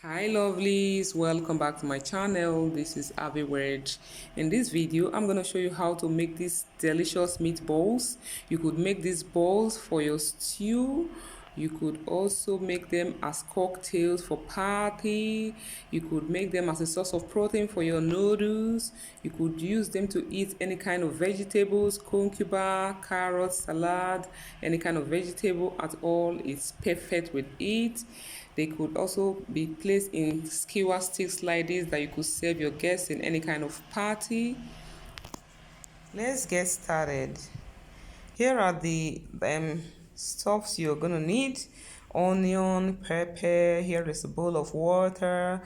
Hi lovelies, welcome back to my channel. This is Ahviworld. In this video I'm going to show you how to make these delicious meatballs. You could make these balls for your stew. You could also make them as cocktails for party. You could make them as a source of protein for your noodles. You could use them to eat any kind of vegetables, cucumber, carrots, salad, any kind of vegetable at all. It's perfect with it. They could also be placed in skewer sticks like this that you could serve your guests in any kind of party. Let's get started. Here are the stuffs you're gonna need: onion, pepper. Here is a bowl of water,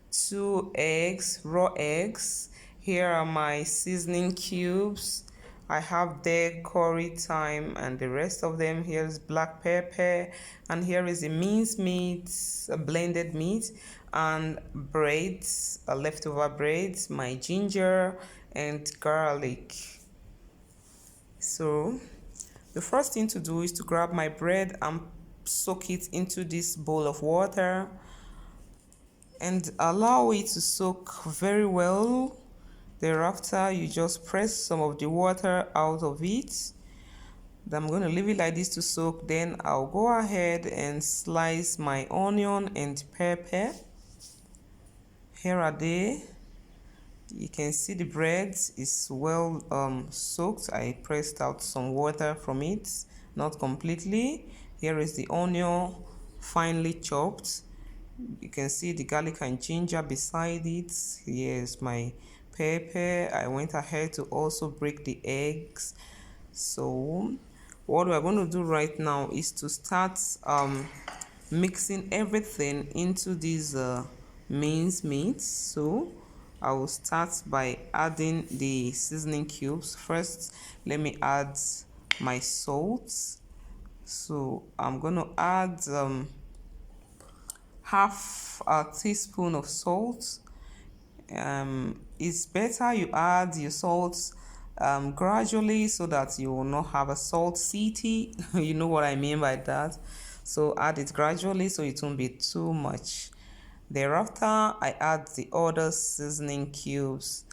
2 eggs, raw eggs. Here are my seasoning cubes. I have there curry, thyme, and the rest of them. Here is black pepper, and here is the minced meat, a blended meat, and breads, leftover breads, my ginger and garlic. So the first thing to do is to grab my bread and soak it into this bowl of water and allow it to soak very well. Thereafter, you just press some of the water out of it. Then I'm going to leave it like this to soak. Then I'll go ahead and slice my onion and pepper. Here are they. You can see the bread is well soaked. I pressed out some water from it, not completely. Here is the onion, finely chopped. You can see the garlic and ginger beside it. Here's my pepper. I went ahead to also break the eggs. So what we're going to do right now is to start mixing everything into these minced meat. So I will start by adding the seasoning cubes. First, let me add my salt. So I'm going to add half a teaspoon of salt. It's better you add your salt gradually so that you will not have a salt city. You know what I mean by that. So add it gradually so it won't be too much. Thereafter, I add the other seasoning cubes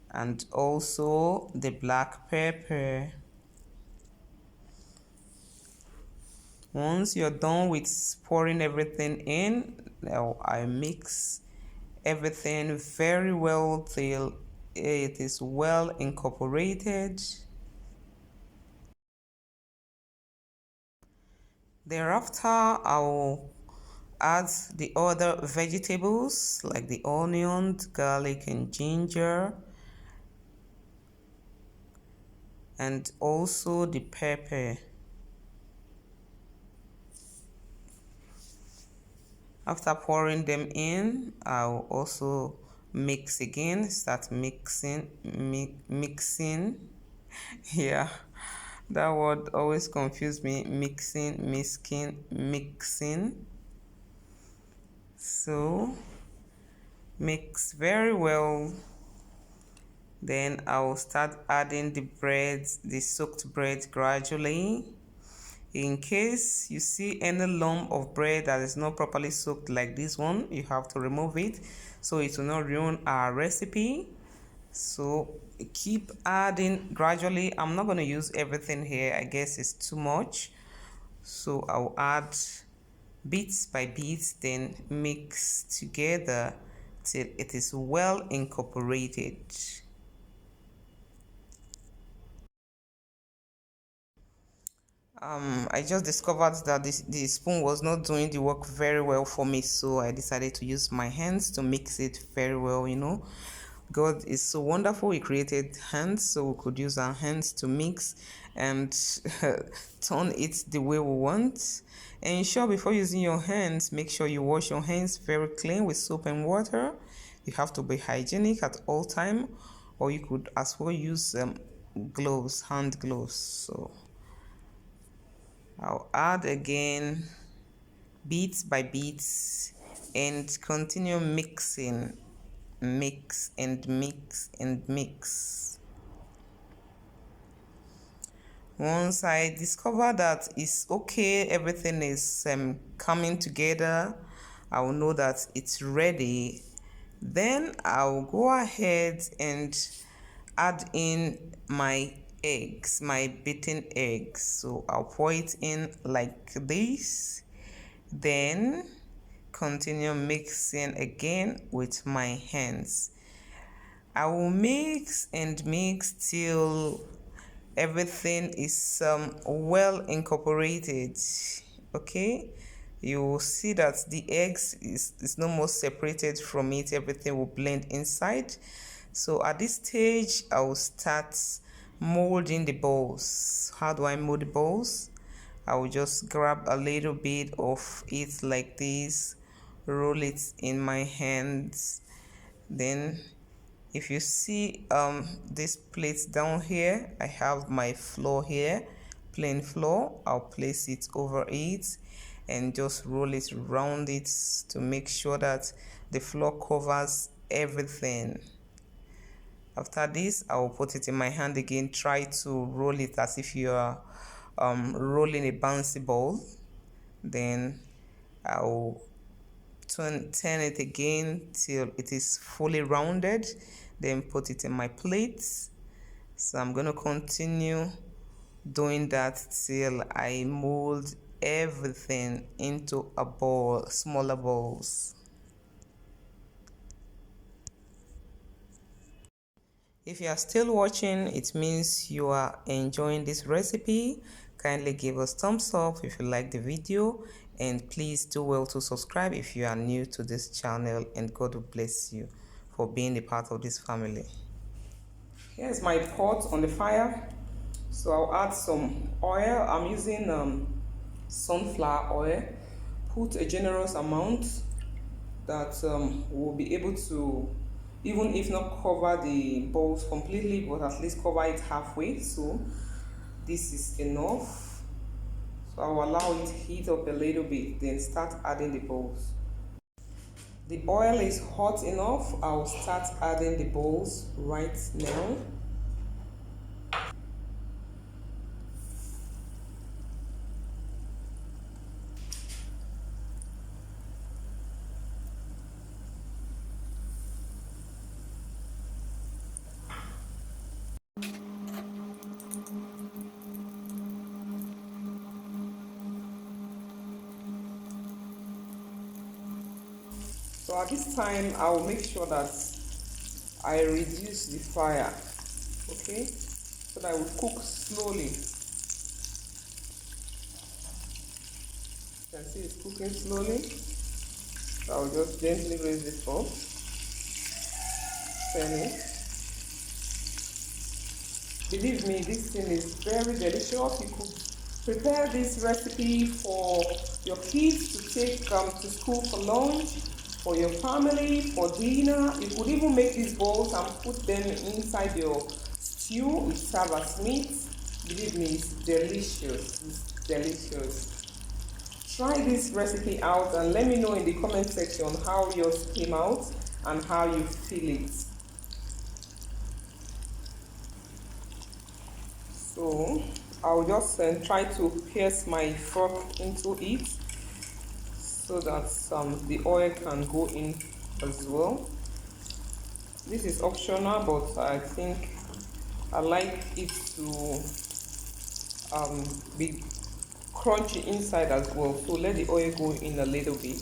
and also the black pepper. Once you're done with pouring everything in, now I mix everything very well till it is well incorporated. Thereafter, I will add the other vegetables like the onion, garlic, and ginger, and also the pepper. After pouring them in, I'll also mix again, start mixing. Yeah, that word always confused me. Mixing. So mix very well. Then I will start adding the bread, the soaked bread gradually. In case you see any lump of bread that is not properly soaked like this one, you have to remove it so it will not ruin our recipe. So keep adding gradually. I'm not going to use everything here. I guess it's too much. So I'll add bits by bits, then mix together till it is well incorporated. I just discovered that the spoon was not doing the work very well for me, so I decided to use my hands to mix it very well. God is so wonderful. He created hands, so we could use our hands to mix and turn it the way we want. And sure, before using your hands, make sure you wash your hands very clean with soap and water. You have to be hygienic at all time, or you could as well use gloves, hand gloves. So I'll add again bits by bits and continue mixing. Mix and mix and mix. Once I discover that it's okay, everything is coming together, I will know that it's ready. Then I'll go ahead and add in my eggs, my beaten eggs. So I'll pour it in like this. Then continue mixing again with my hands. I will mix and mix till everything is well incorporated. Okay, you will see that the eggs is no more separated from it. Everything will blend inside. So at this stage I will start molding the balls. How do I mold the balls? I will just grab a little bit of it like this, roll it in my hands. Then if you see this plate down here, I have my flour here, plain flour. I'll place it over it and just roll it around it to make sure that the flour covers everything. After this, I will put it in my hand again. Try to roll it as if you are rolling a bouncy ball. Then I will turn it again till it is fully rounded. Then put it in my plate. So I'm going to continue doing that till I mold everything into a ball, smaller balls. If you are still watching, it means you are enjoying this recipe. Kindly give us thumbs up if you like the video, and please do well to subscribe if you are new to this channel, and God will bless you for being a part of this family. Here's my pot on the fire. So I'll add some oil. I'm using sunflower oil. Put a generous amount that will be able to, even if not cover the balls completely, but at least cover it halfway. So this is enough. So I'll allow it to heat up a little bit, then start adding the balls. The oil is hot enough. I'll start adding the balls right now. So at this time, I will make sure that I reduce the fire, okay, so that I will cook slowly. You can see it's cooking slowly. So I will just gently raise it up, turn it. Believe me, this thing is very delicious. You could prepare this recipe for your kids to take to school for lunch, for your family, for dinner. You could even make these balls and put them inside your stew. It serves as meat. Believe me, it's delicious. It's delicious. Try this recipe out and let me know in the comment section how yours came out and how you feel it. So I'll just try to pierce my fork into it so that the oil can go in as well. This is optional, but I think I like it to be crunchy inside as well. So let the oil go in a little bit.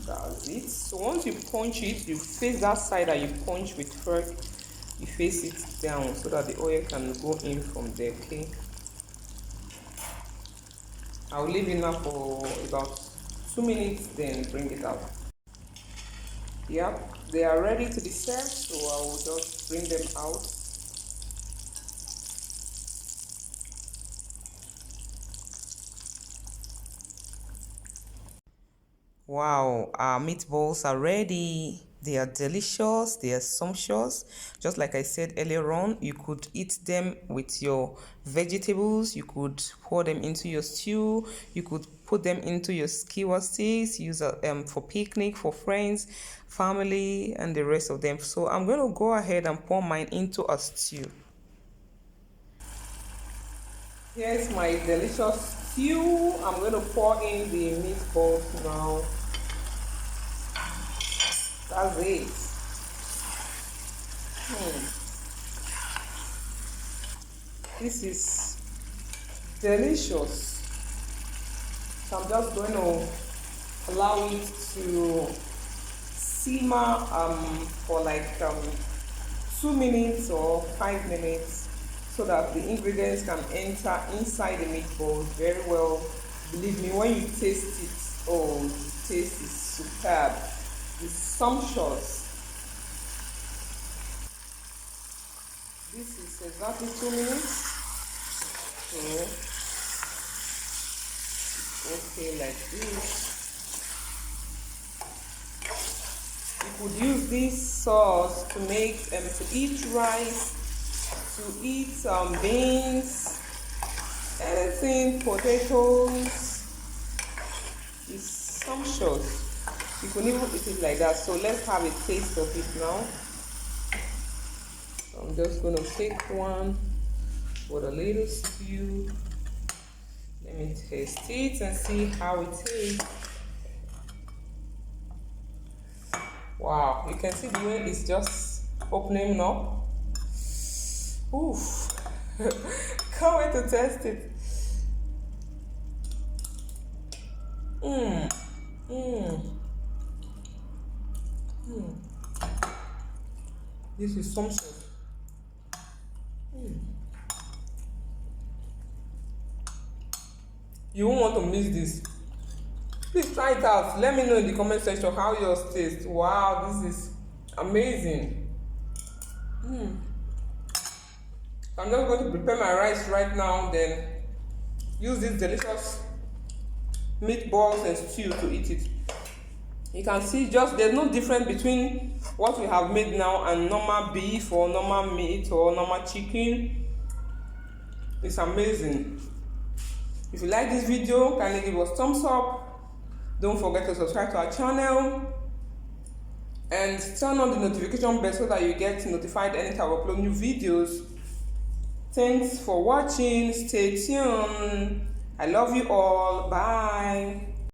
That's it. So once you punch it, you face that side that you punch with fork. You face it down so that the oil can go in from there. Okay, I'll leave it now for about 2 minutes, then bring it out. Yep, they are ready to be served, so I will just bring them out. Wow, our meatballs are ready. They are delicious, they are sumptuous. Just like I said earlier on, you could eat them with your vegetables, you could pour them into your stew, you could put them into your skewer sticks, use for picnic, for friends, family, and the rest of them. So I'm going to go ahead and pour mine into a stew. Here's my delicious stew. I'm going to pour in the meatballs now. That's it. Hmm. This is delicious. So I'm just going to allow it to simmer for like 2 minutes or 5 minutes so that the ingredients can enter inside the meatballs very well. Believe me, when you taste it, oh, the taste is superb. It's sumptuous. This is exactly 2 minutes. So, okay, like this. You could use this sauce to make to eat rice, to eat beans, anything, potatoes. It's sumptuous. You can even eat it like that. So let's have a taste of it now. I'm just gonna take one with a little stew. Let me taste it and see how it tastes. Wow, you can see the way it's just opening up. Oof. Can't wait to test it. This is sumptuous. You won't want to miss this. Please try it out. Let me know in the comment section how yours tastes. Wow, this is amazing. I'm just going to prepare my rice right now, then use this delicious meatballs and stew to eat it. You can see just there's no difference between what we have made now and normal beef or normal meat or normal chicken. It's amazing. If you like this video, kindly give us thumbs up. Don't forget to subscribe to our channel and turn on the notification bell so that you get notified anytime I upload new videos. Thanks for watching. Stay tuned. I love you all. Bye.